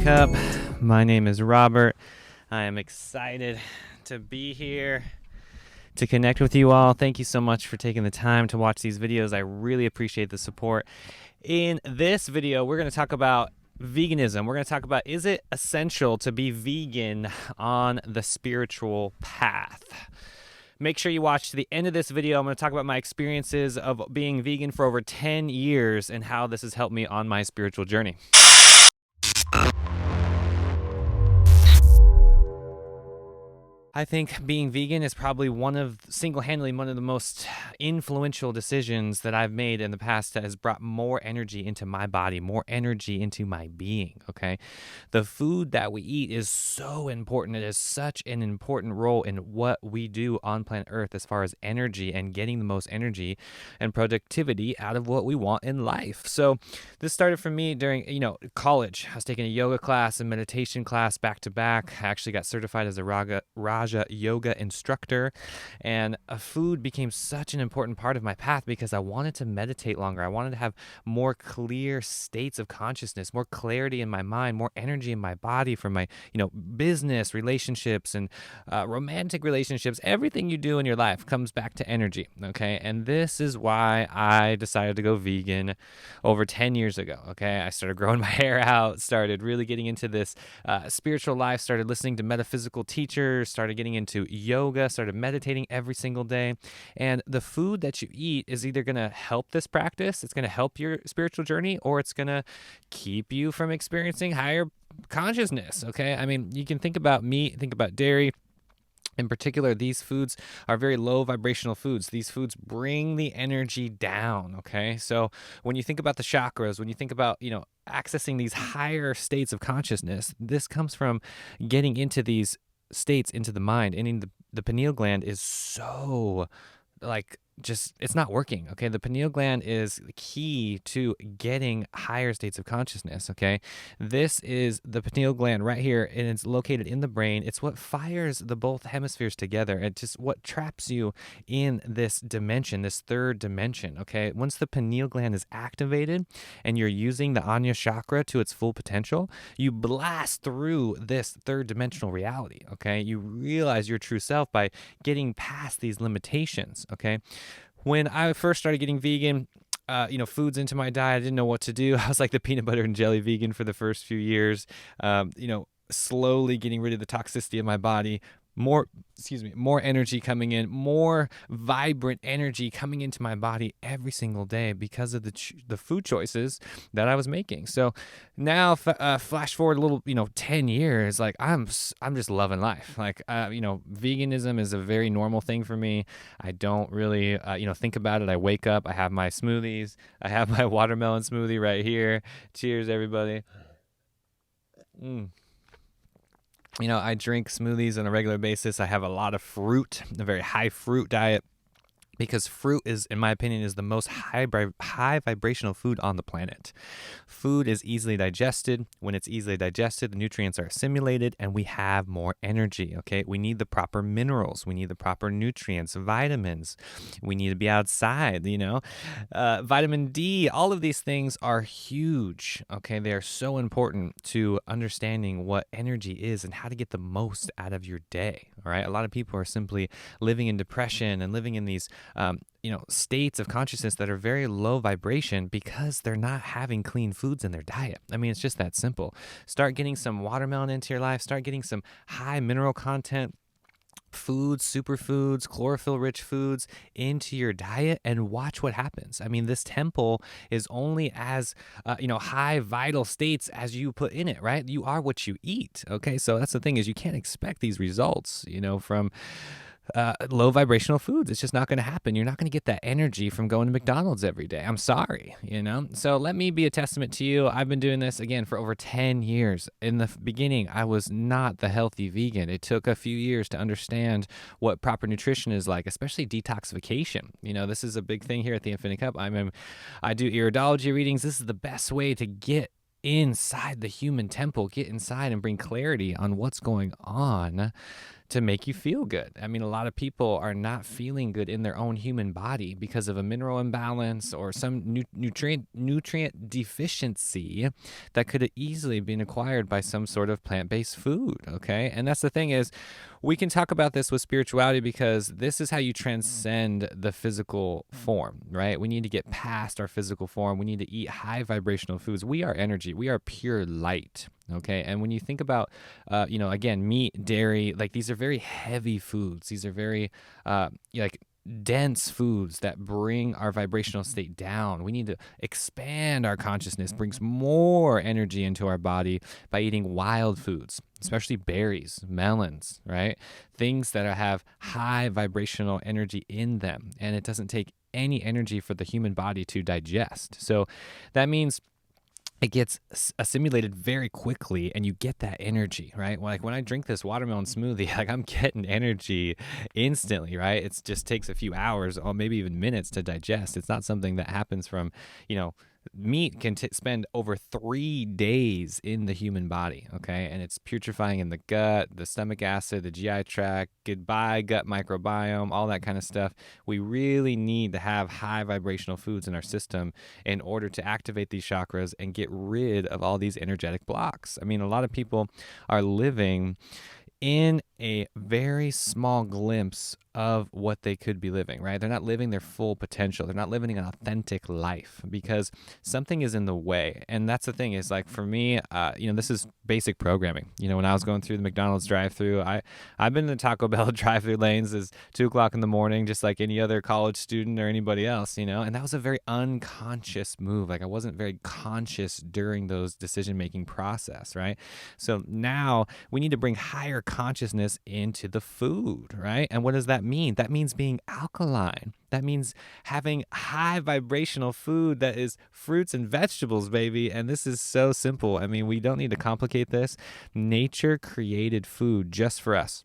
Cup. My name is Robert. I am excited to be here to connect with you all. Thank you so much for taking the time to watch these videos. I really appreciate the support. In this video, we're going to talk about veganism. We're going to talk about, is it essential to be vegan on the spiritual path? Make sure you watch to the end of this video. I'm going to talk about my experiences of being vegan for over 10 years and how this has helped me on my spiritual journey. I think being vegan is probably single-handedly one of the most influential decisions that I've made in the past that has brought more energy into my body, more energy into my being, okay? The food that we eat is so important. It has such an important role in what we do on planet Earth as far as energy and getting the most energy and productivity out of what we want in life. So this started for me during, college. I was taking a yoga class and meditation class back to back. I actually got certified as a Raja yoga instructor, and food became such an important part of my path because I wanted to meditate longer. I wanted to have more clear states of consciousness, more clarity in my mind, more energy in my body for my, business, relationships, and romantic relationships. Everything you do in your life comes back to energy, okay? And this is why I decided to go vegan over 10 years ago, okay? I started growing my hair out, started really getting into this spiritual life, started listening to metaphysical teachers, started getting into yoga, started meditating every single day. And the food that you eat is either going to help this practice, it's going to help your spiritual journey, or it's going to keep you from experiencing higher consciousness, okay? I mean, you can think about meat, think about dairy. In particular, these foods are very low vibrational foods. These foods bring the energy down, okay? So when you think about the chakras, when you think about, accessing these higher states of consciousness, this comes from getting into these states into the mind. And the pineal gland is so it's not working, okay? The pineal gland is key to getting higher states of consciousness, okay? This is the pineal gland right here, and it's located in the brain. It's what fires the both hemispheres together. It's just what traps you in this dimension, this third dimension, okay? Once the pineal gland is activated and you're using the Anya chakra to its full potential, you blast through this third dimensional reality, okay? You realize your true self by getting past these limitations, okay? When I first started getting vegan, foods into my diet, I didn't know what to do. I was like the peanut butter and jelly vegan for the first few years, slowly getting rid of the toxicity of my body, more energy coming in, more vibrant energy coming into my body every single day because of the food choices that I was making. So now flash forward a little, 10 years, like I'm just loving life. Like, veganism is a very normal thing for me. I don't really, think about it. I wake up, I have my smoothies, I have my watermelon smoothie right here. Cheers, everybody. I drink smoothies on a regular basis. I have a lot of fruit, a very high fruit diet, because fruit is, in my opinion, is the most high vibrational food on the planet. Food is easily digested. When it's easily digested, the nutrients are assimilated and we have more energy, okay? We need the proper minerals. We need the proper nutrients, vitamins. We need to be outside, vitamin D. All of these things are huge, okay? They are so important to understanding what energy is and how to get the most out of your day, all right? A lot of people are simply living in depression and living in these states of consciousness that are very low vibration because they're not having clean foods in their diet. I mean, it's just that simple. Start getting some watermelon into your life. Start getting some high mineral content foods, superfoods, chlorophyll-rich foods into your diet and watch what happens. I mean, this temple is only as, high vital states as you put in it, right? You are what you eat, okay? So that's the thing, is you can't expect these results, from low vibrational foods. It's just not going to happen. You're not going to get that energy from going to McDonald's every day. I'm sorry, So let me be a testament to you. I've been doing this again for over 10 years. In the beginning, I was not the healthy vegan. It took a few years to understand what proper nutrition is like, especially detoxification. This is a big thing here at the Infinite Cup. I do iridology readings. This is the best way to get inside the human temple, get inside and bring clarity on what's going on to make you feel good. I mean, a lot of people are not feeling good in their own human body because of a mineral imbalance or some nutrient deficiency that could have easily been acquired by some sort of plant-based food, okay? And that's the thing is, we can talk about this with spirituality because this is how you transcend the physical form, right? We need to get past our physical form. We need to eat high vibrational foods. We are energy. We are pure light, okay? And when you think about, again, meat, dairy, like these are very heavy foods. These are very, like dense foods that bring our vibrational state down. We need to expand our consciousness, brings more energy into our body by eating wild foods, especially berries, melons, right? Things that have high vibrational energy in them. And it doesn't take any energy for the human body to digest. So that means it gets assimilated very quickly and you get that energy, right? Like when I drink this watermelon smoothie, like I'm getting energy instantly, right? It just takes a few hours or maybe even minutes to digest. It's not something that happens from, meat can spend over 3 days in the human body, okay? And it's putrefying in the gut, the stomach acid, the GI tract, goodbye gut microbiome, all that kind of stuff. We really need to have high vibrational foods in our system in order to activate these chakras and get rid of all these energetic blocks. I mean, a lot of people are living in a very small glimpse of what they could be living, right? They're not living their full potential. They're not living an authentic life because something is in the way. And that's the thing is like for me, this is basic programming. When I was going through the McDonald's drive-thru, I've been in the Taco Bell drive-thru lanes as 2:00 in the morning, just like any other college student or anybody else, and that was a very unconscious move. Like I wasn't very conscious during those decision-making process, right? So now we need to bring higher consciousness into the food, right? And what does that mean? That means being alkaline. That means having high vibrational food that is fruits and vegetables, baby. And this is so simple. I mean, we don't need to complicate this. Nature created food just for us.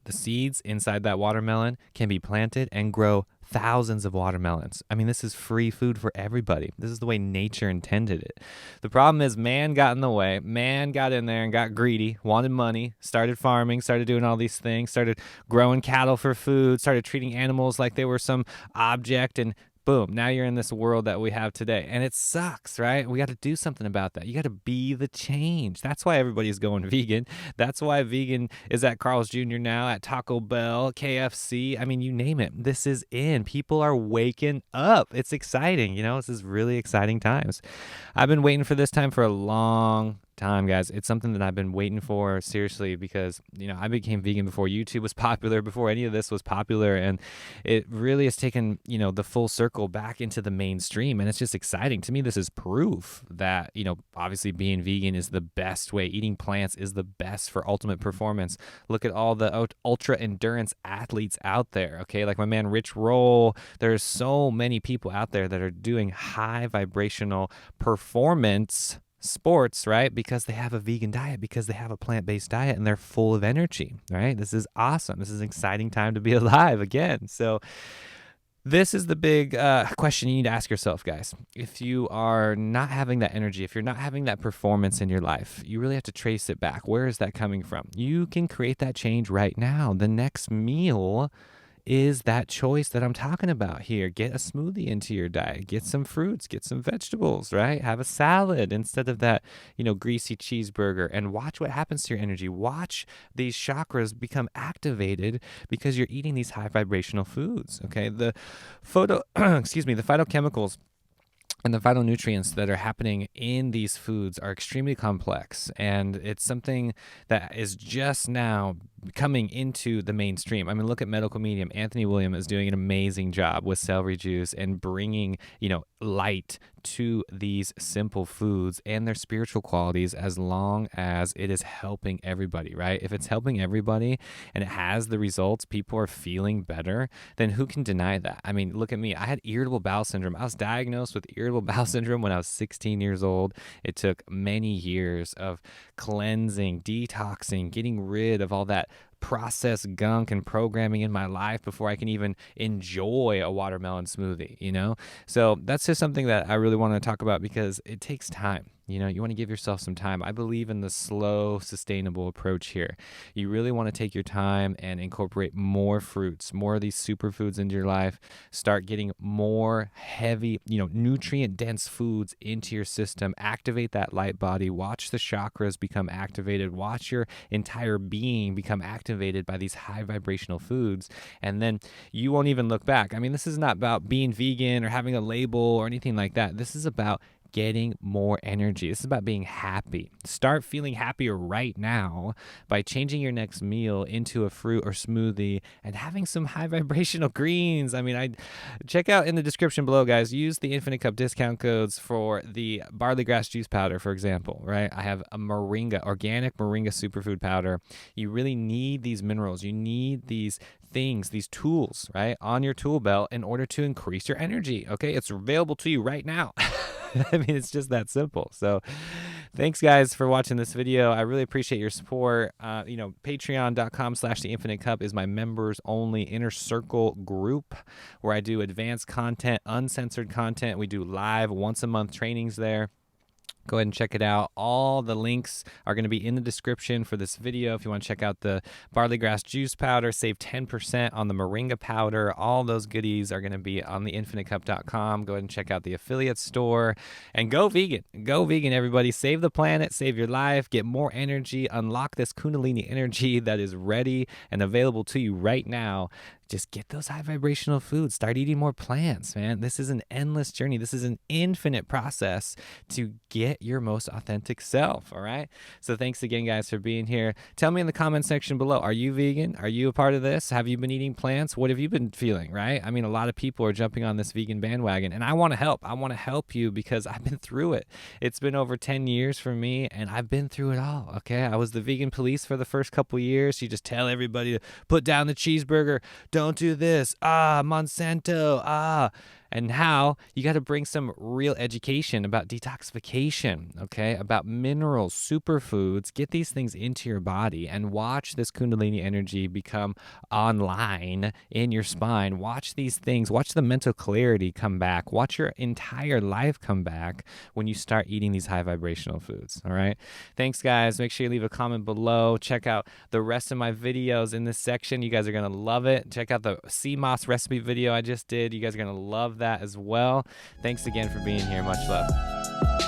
The seeds inside that watermelon can be planted and grow thousands of watermelons. I mean, this is free food for everybody. This is the way nature intended it. The problem is man got in the way. Man got in there and got greedy, wanted money, started farming, started doing all these things, started growing cattle for food, started treating animals like they were some object, and boom, now you're in this world that we have today. And it sucks, right? We got to do something about that. You got to be the change. That's why everybody's going vegan. That's why vegan is at Carl's Jr. now, at Taco Bell, KFC. I mean, you name it. This is in. People are waking up. It's exciting. This is really exciting times. I've been waiting for this time for a long time, guys. It's something that I've been waiting for, seriously, because I became vegan before YouTube was popular, before any of this was popular, and it really has taken the full circle back into the mainstream, and it's just exciting to me. This is proof that obviously being vegan is the best way. Eating plants is the best for ultimate performance. Look at all the ultra endurance athletes out there, okay? Like my man Rich Roll. There's so many people out there that are doing high vibrational performance sports, right? Because they have a vegan diet, because they have a plant-based diet, and they're full of energy, right? This is awesome. This is an exciting time to be alive again. So this is the big question you need to ask yourself, guys. If you are not having that energy, if you're not having that performance in your life, you really have to trace it back. Where is that coming from? You can create that change right now. The next meal is that choice that I'm talking about here. Get a smoothie into your diet. Get some fruits. Get some vegetables, right? Have a salad instead of that, greasy cheeseburger. And watch what happens to your energy. Watch these chakras become activated because you're eating these high vibrational foods, okay? The phytochemicals and the phytonutrients that are happening in these foods are extremely complex, and it's something that is just now coming into the mainstream. I mean, look at medical medium. Anthony William is doing an amazing job with celery juice and bringing, light to these simple foods and their spiritual qualities, as long as it is helping everybody, right? If it's helping everybody and it has the results, people are feeling better, then who can deny that? I mean, look at me. I had irritable bowel syndrome. I was diagnosed with irritable bowel syndrome when I was 16 years old. It took many years of cleansing, detoxing, getting rid of all that processed gunk and programming in my life before I can even enjoy a watermelon smoothie, you know? So that's just something that I really want to talk about because it takes time. You know, you want to give yourself some time. I believe in the slow, sustainable approach here. You really want to take your time and incorporate more fruits, more of these superfoods into your life. Start getting more heavy, nutrient-dense foods into your system. Activate that light body. Watch the chakras become activated. Watch your entire being become activated by these high vibrational foods. And then you won't even look back. I mean, this is not about being vegan or having a label or anything like that. This is about getting more energy. This is about being happy. Start feeling happier right now by changing your next meal into a fruit or smoothie and having some high vibrational greens. I mean, I check out in the description below, guys. Use the Infinite Cup discount codes for the barley grass juice powder, for example, right? I have a organic moringa superfood powder. You really need these minerals. You need these things, these tools, right, on your tool belt in order to increase your energy. Okay, it's available to you right now. I mean, it's just that simple. So thanks, guys, for watching this video. I really appreciate your support. Patreon.com/The Infinite Cup is my members only inner circle group where I do advanced content, uncensored content. We do live once a month trainings there. Go ahead and check it out. All the links are going to be in the description for this video. If you want to check out the barley grass juice powder, save 10% on the moringa powder. All those goodies are going to be on theinfinitecup.com. Go ahead and check out the affiliate store and go vegan. Go vegan, everybody. Save the planet, save your life, get more energy, unlock this Kundalini energy that is ready and available to you right now. Just get those high vibrational foods. Start eating more plants, man. This is an endless journey. This is an infinite process to get your most authentic self, all right? So thanks again, guys, for being here. Tell me in the comment section below, are you vegan? Are you a part of this? Have you been eating plants? What have you been feeling, right? I mean, a lot of people are jumping on this vegan bandwagon, and I want to help. I want to help you because I've been through it. It's been over 10 years for me, and I've been through it all, okay? I was the vegan police for the first couple years. You just tell everybody to put down the cheeseburger. Don't do this. Monsanto. And how you got to bring some real education about detoxification, okay? About minerals, superfoods. Get these things into your body and watch this Kundalini energy become online in your spine. Watch these things. Watch the mental clarity come back. Watch your entire life come back when you start eating these high vibrational foods, all right? Thanks, guys. Make sure you leave a comment below. Check out the rest of my videos in this section. You guys are going to love it. Check out the sea moss recipe video I just did. You guys are going to love that as well. Thanks again for being here. Much love.